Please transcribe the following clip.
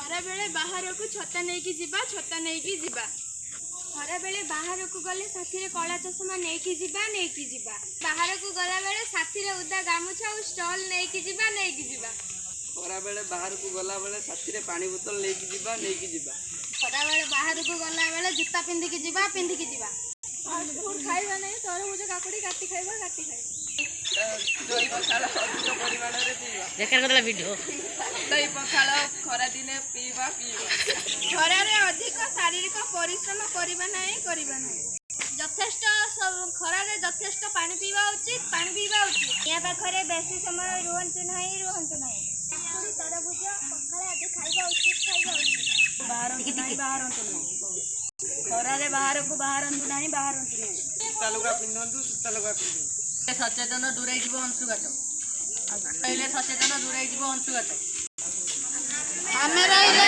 खरा बेले बाहर को छता नहीं कि जिबा छता नहीं कि जिबा खरा बेले बाहर को गले साथी रे कला चश्मा नहीं कि जिबा बाहर को गला बेले साथी रे उदा गामुछा और स्टॉल नहीं कि जिबा खरा बेले बाहर को गला बेले साथी रे पानी बोतल नहीं कि जिबा खरा बेले बाहर को गला बेले जूता पिंधि कि जिबा फूड खाइबा नहीं तरबुज काकुड़ी काटी खाइबा दही पखाल अधिक परिमाण रे पीवा बेकार करला वीडियो दही पखाल खरा दिने पीवा खरा रे अधिक शारीरिक परिश्रम करबा नहीं यथेष्ट खरा रे यथेष्ट पानी पीवा उचित या पाखरे बेसी समय रुहंतु नहीं तरबुज पखाल आदि खाइबा उचित बाहरंतु नहीं खरा रे बाहर को बाहरंतु नहीं सूता लुगा पिंधंतु सूता लुगा पिंधु सचेतन दूरे जीव अंशुघात पहले सचेतन दूरे जीव अंशुघात आमे रहिले